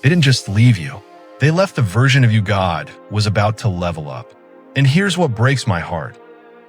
They didn't just leave you. They left the version of you God was about to level up. And here's what breaks my heart.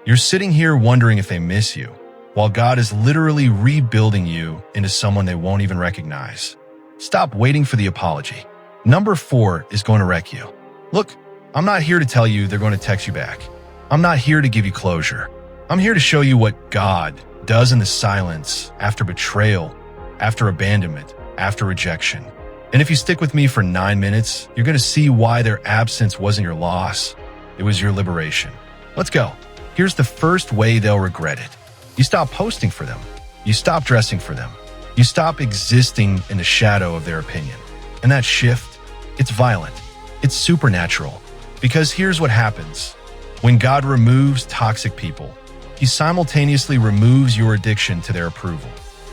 You're sitting here wondering if they miss you, while God is literally rebuilding you into someone they won't even recognize. Stop waiting for the apology. Number 4 is going to wreck you. Look, I'm not here to tell you they're going to text you back. I'm not here to give you closure. I'm here to show you what God does in the silence after betrayal, after abandonment, after rejection. And if you stick with me for 9 minutes, you're going to see why their absence wasn't your loss. It was your liberation. Let's go. Here's the first way they'll regret it. You stop posting for them. You stop dressing for them. You stop existing in the shadow of their opinion. And that shift, it's violent. It's supernatural. Because here's what happens. When God removes toxic people, He simultaneously removes your addiction to their approval.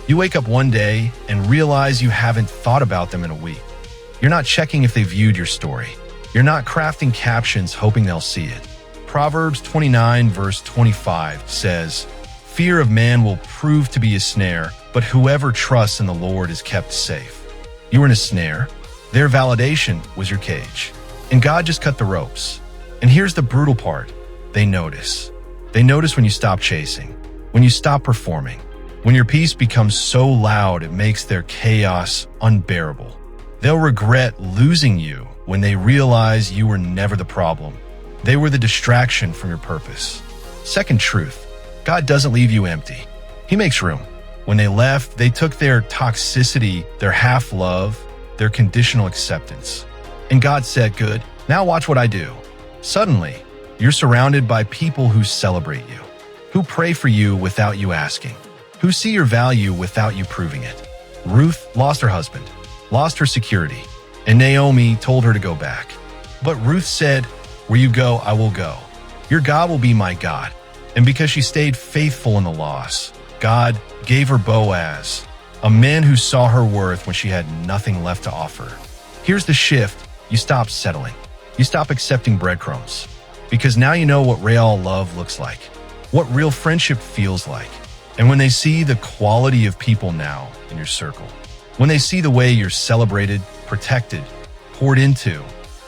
You wake up one day and realize you haven't thought about them in a week. You're not checking if they viewed your story. You're not crafting captions hoping they'll see it. Proverbs 29 verse 25 says, "Fear of man will prove to be a snare, but whoever trusts in the Lord is kept safe." You were in a snare. Their validation was your cage. And God just cut the ropes. And here's the brutal part. They notice. They notice when you stop chasing, when you stop performing, when your peace becomes so loud it makes their chaos unbearable. They'll regret losing you when they realize you were never the problem. They were the distraction from your purpose. Second truth, God doesn't leave you empty. He makes room. When they left, they took their toxicity, their half-love, their conditional acceptance. And God said, "Good, now watch what I do." Suddenly, you're surrounded by people who celebrate you, who pray for you without you asking, who see your value without you proving it. Ruth lost her husband, lost her security, and Naomi told her to go back. But Ruth said, "Where you go, I will go. Your God will be my God." And because she stayed faithful in the loss, God gave her Boaz, a man who saw her worth when she had nothing left to offer. Here's the shift. You stop settling. You stop accepting breadcrumbs. Because now you know what real love looks like, what real friendship feels like. And when they see the quality of people now in your circle, when they see the way you're celebrated, protected, poured into,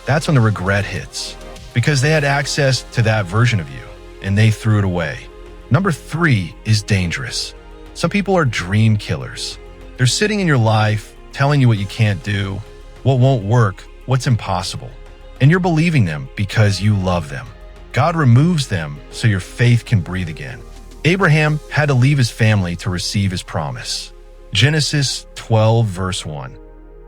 that's when the regret hits. Because they had access to that version of you, and they threw it away. Number 3 is dangerous. Some people are dream killers. They're sitting in your life, telling you what you can't do, what won't work, what's impossible. And you're believing them because you love them. God removes them so your faith can breathe again. Abraham had to leave his family to receive his promise. Genesis 12 verse 1.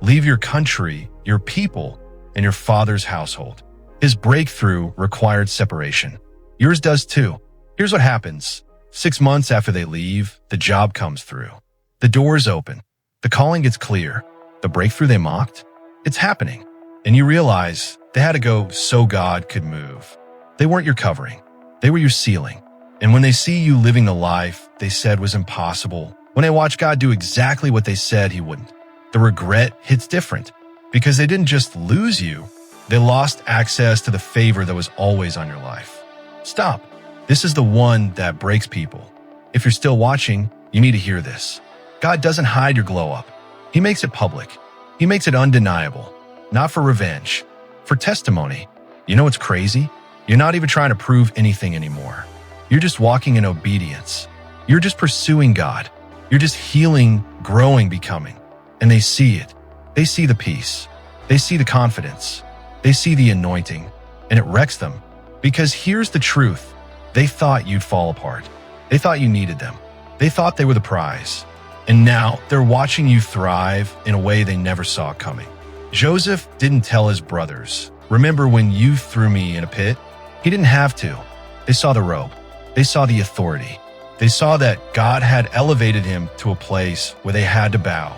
Leave your country, your people, and your father's household. His breakthrough required separation. Yours does too. Here's what happens. 6 months after they leave, the job comes through. The doors open. The calling gets clear. The breakthrough they mocked, it's happening. And you realize they had to go so God could move. They weren't your covering. They were your ceiling. And when they see you living the life they said was impossible, when they watch God do exactly what they said He wouldn't, the regret hits different. Because they didn't just lose you, they lost access to the favor that was always on your life. Stop. This is the one that breaks people. If you're still watching, you need to hear this. God doesn't hide your glow up. He makes it public. He makes it undeniable. Not for revenge, for testimony. You know what's crazy? You're not even trying to prove anything anymore. You're just walking in obedience. You're just pursuing God. You're just healing, growing, becoming. And they see it. They see the peace. They see the confidence. They see the anointing. And it wrecks them. Because here's the truth. They thought you'd fall apart. They thought you needed them. They thought they were the prize. And now they're watching you thrive in a way they never saw coming. Joseph didn't tell his brothers, "Remember when you threw me in a pit?" He didn't have to. They saw the robe. They saw the authority. They saw that God had elevated him to a place where they had to bow.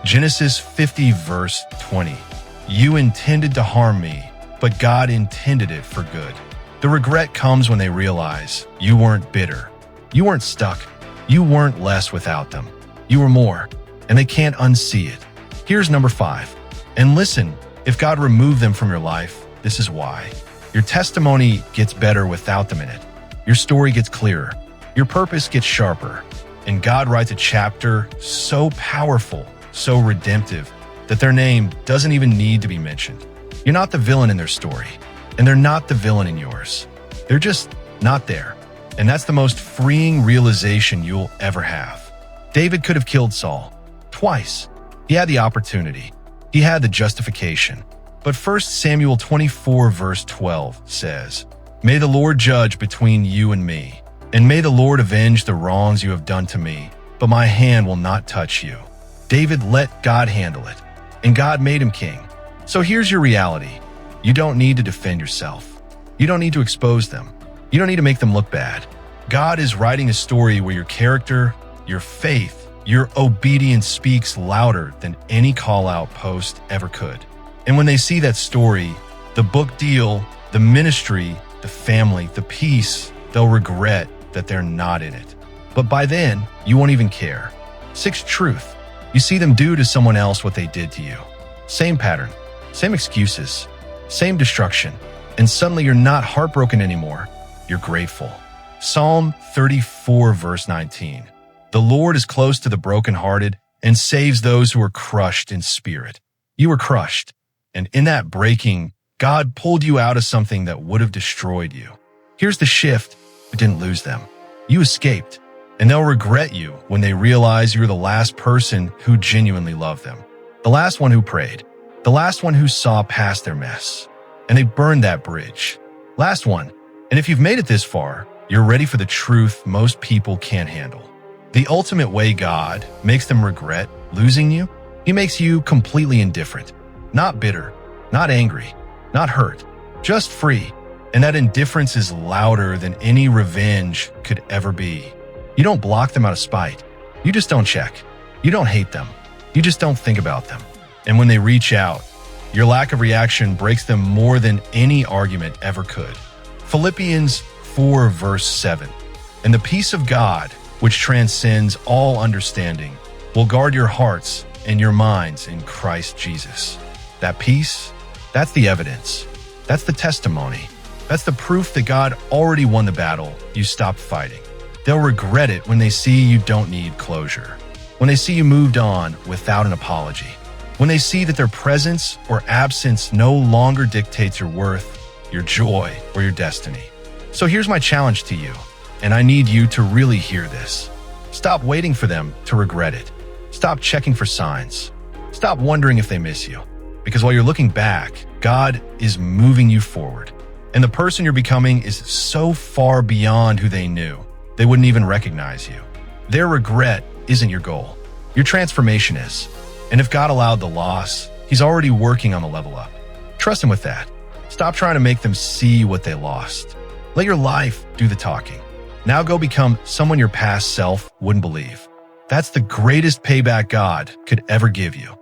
Genesis 50 verse 20. You intended to harm me, but God intended it for good. The regret comes when they realize you weren't bitter. You weren't stuck. You weren't less without them. You were more, and they can't unsee it. Here's number 5. And listen, if God removed them from your life, this is why. Your testimony gets better without them in it. Your story gets clearer. Your purpose gets sharper. And God writes a chapter so powerful, so redemptive, that their name doesn't even need to be mentioned. You're not the villain in their story, and they're not the villain in yours. They're just not there. And that's the most freeing realization you'll ever have. David could have killed Saul twice. He had the opportunity. He had the justification. But 1 Samuel 24 verse 12 says, "May the Lord judge between you and me, and may the Lord avenge the wrongs you have done to me, but my hand will not touch you." David let God handle it, and God made him king. So here's your reality. You don't need to defend yourself. You don't need to expose them. You don't need to make them look bad. God is writing a story where your character, your faith, your obedience speaks louder than any call-out post ever could. And when they see that story, the book deal, the ministry, the family, the peace, they'll regret that they're not in it. But by then, you won't even care. 6, truth. You see them do to someone else what they did to you. Same pattern, same excuses, same destruction. And suddenly you're not heartbroken anymore. You're grateful. Psalm 34 verse 19. The Lord is close to the brokenhearted and saves those who are crushed in spirit. You were crushed. And in that breaking, God pulled you out of something that would have destroyed you. Here's the shift. You didn't lose them. You escaped. And they'll regret you when they realize you're the last person who genuinely loved them. The last one who prayed. The last one who saw past their mess. And they burned that bridge. Last one. And if you've made it this far, you're ready for the truth most people can't handle. The ultimate way God makes them regret losing you, He makes you completely indifferent. Not bitter, not angry, not hurt, just free. And that indifference is louder than any revenge could ever be. You don't block them out of spite. You just don't check. You don't hate them. You just don't think about them. And when they reach out, your lack of reaction breaks them more than any argument ever could. Philippians 4 verse 7. And the peace of God, which transcends all understanding, will guard your hearts and your minds in Christ Jesus. That peace, that's the evidence. That's the testimony. That's the proof that God already won the battle. You stopped fighting. They'll regret it when they see you don't need closure. When they see you moved on without an apology. When they see that their presence or absence no longer dictates your worth, your joy, or your destiny. So here's my challenge to you, and I need you to really hear this. Stop waiting for them to regret it. Stop checking for signs. Stop wondering if they miss you. Because while you're looking back, God is moving you forward. And the person you're becoming is so far beyond who they knew, they wouldn't even recognize you. Their regret isn't your goal. Your transformation is. And if God allowed the loss, He's already working on the level up. Trust Him with that. Stop trying to make them see what they lost. Let your life do the talking. Now go become someone your past self wouldn't believe. That's the greatest payback God could ever give you.